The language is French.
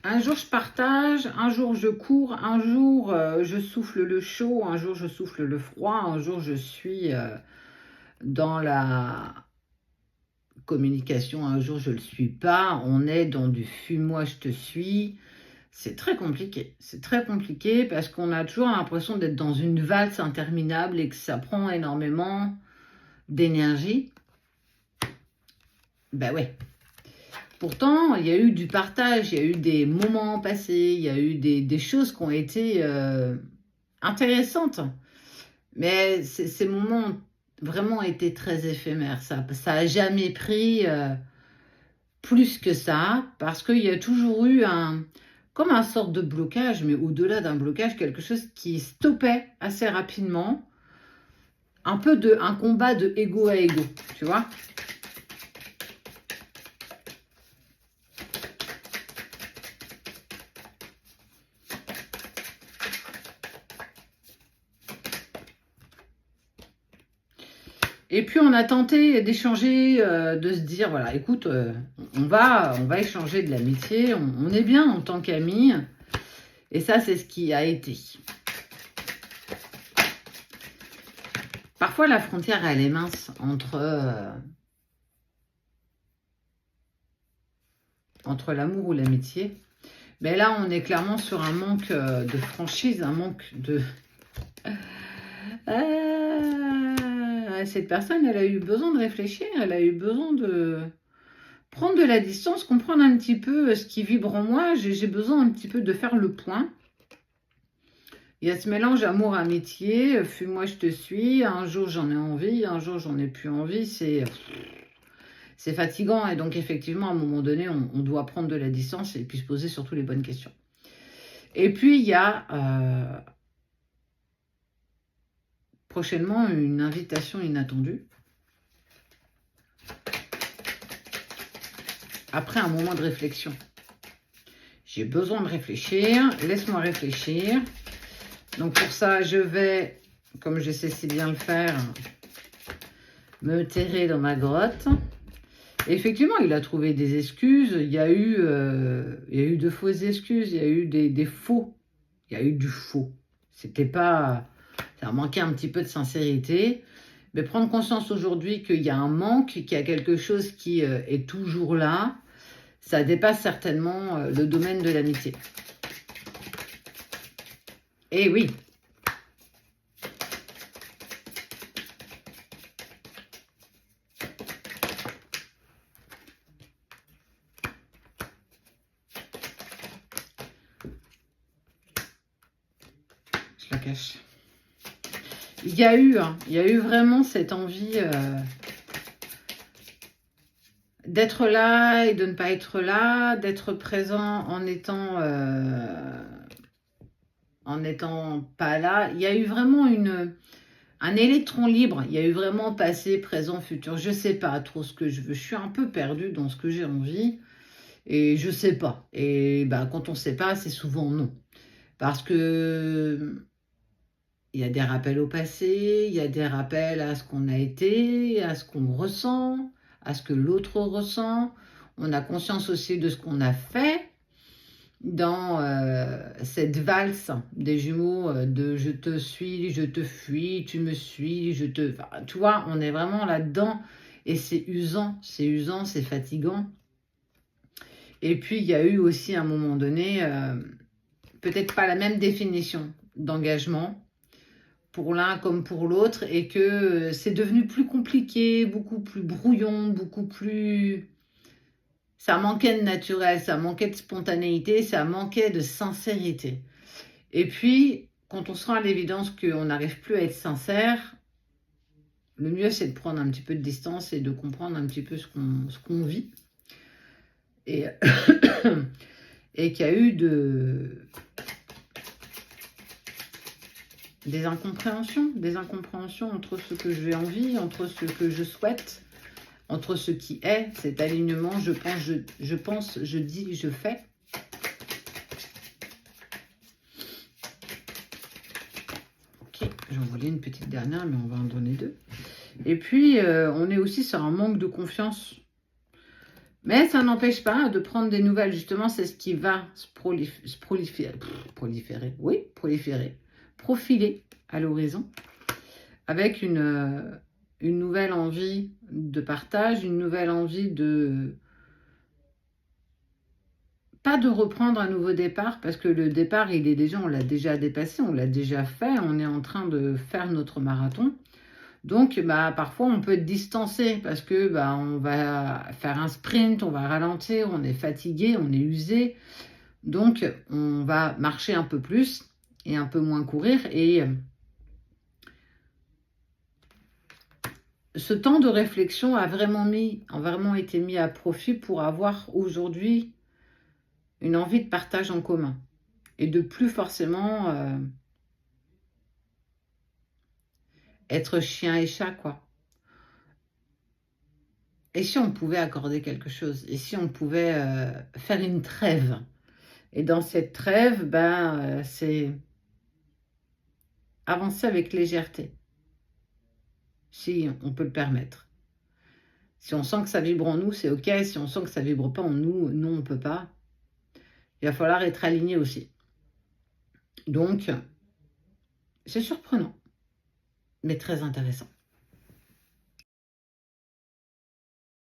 Un jour je partage, un jour je cours, un jour je souffle le chaud, un jour je souffle le froid, un jour je suis dans la communication, un jour je ne le suis pas. On est dans du fuis-moi, je te suis. C'est très compliqué. C'est très compliqué parce qu'on a toujours l'impression d'être dans une valse interminable et que ça prend énormément d'énergie. Ben ouais. Pourtant, il y a eu du partage, il y a eu des moments passés, il y a eu des choses qui ont été intéressantes. Mais ces moments ont vraiment été très éphémères. Ça n'a jamais pris plus que ça parce qu'il y a toujours eu comme un sorte de blocage, mais au-delà d'un blocage, quelque chose qui stoppait assez rapidement. Un peu un combat de ego à ego, tu vois. Et puis on a tenté d'échanger, de se dire, voilà, écoute, on va échanger de l'amitié, on est bien en tant qu'amis. Et ça, c'est ce qui a été. Parfois, la frontière, elle est mince entre l'amour ou l'amitié. Mais là, on est clairement sur un manque de franchise, un manque de... cette personne, elle a eu besoin de réfléchir, elle a eu besoin de prendre de la distance, comprendre un petit peu ce qui vibre en moi. J'ai besoin un petit peu de faire le point. Il y a ce mélange amour-amitié, fuis-moi, je te suis. Un jour, j'en ai envie, un jour, j'en ai plus envie. C'est fatigant et donc effectivement, à un moment donné, on doit prendre de la distance et puis se poser surtout les bonnes questions. Et puis, il y a prochainement une invitation inattendue. Après un moment de réflexion. J'ai besoin de réfléchir, laisse-moi réfléchir. Donc pour ça, je vais, comme je sais si bien le faire, me terrer dans ma grotte. Et effectivement, il a trouvé des excuses. Il y a eu de fausses excuses. Il y a eu des faux. Il y a eu du faux. C'était pas... Ça manquait un petit peu de sincérité. Mais prendre conscience aujourd'hui qu'il y a un manque, qu'il y a quelque chose qui est toujours là, ça dépasse certainement le domaine de l'amitié. Et oui. Je la cache. Il y a eu vraiment cette envie d'être là et de ne pas être là, d'être présent en étant pas là. Il y a eu vraiment un électron libre. Il y a eu vraiment passé, présent, futur. Je ne sais pas trop ce que je veux. Je suis un peu perdue dans ce que j'ai envie et je ne sais pas. Et bah, quand on ne sait pas, c'est souvent non. Parce que il y a des rappels au passé, il y a des rappels à ce qu'on a été, à ce qu'on ressent, à ce que l'autre ressent. On a conscience aussi de ce qu'on a fait dans cette valse des jumeaux de je te suis, je te fuis, tu me suis, je te... Enfin, tu vois, on est vraiment là-dedans et c'est usant, c'est fatigant. Et puis, il y a eu aussi à un moment donné, peut-être pas la même définition d'engagement pour l'un comme pour l'autre et que c'est devenu plus compliqué, beaucoup plus brouillon, beaucoup plus... Ça manquait de naturel, ça manquait de spontanéité, ça manquait de sincérité. Et puis, quand on se rend à l'évidence qu'on n'arrive plus à être sincère, le mieux c'est de prendre un petit peu de distance et de comprendre un petit peu ce qu'on vit. Et, et qu'il y a eu des incompréhensions entre ce que j'ai envie, entre ce que je souhaite, entre ce qui est, cet alignement, je pense, je dis, je fais. Ok, j'en voulais une petite dernière, mais on va en donner deux. Et puis, on est aussi sur un manque de confiance. Mais ça n'empêche pas de prendre des nouvelles. Justement, c'est ce qui va se profiler à l'horizon, avec une nouvelle envie de partage, une nouvelle envie de... Pas de reprendre un nouveau départ, parce que le départ, on l'a déjà dépassé, on l'a déjà fait, on est en train de faire notre marathon. Donc, parfois, on peut être distancé parce que on va faire un sprint, on va ralentir, on est fatigué, on est usé. Donc, on va marcher un peu plus et un peu moins courir. Et ce temps de réflexion a vraiment été mis à profit pour avoir aujourd'hui une envie de partage en commun. Et de plus forcément être chien et chat, quoi. Et si on pouvait accorder quelque chose? Et si on pouvait faire une trêve? Et dans cette trêve, c'est avancer avec légèreté, si on peut le permettre. Si on sent que ça vibre en nous, c'est OK. Si on sent que ça ne vibre pas en nous, non, on ne peut pas. Il va falloir être aligné aussi. Donc, c'est surprenant, mais très intéressant.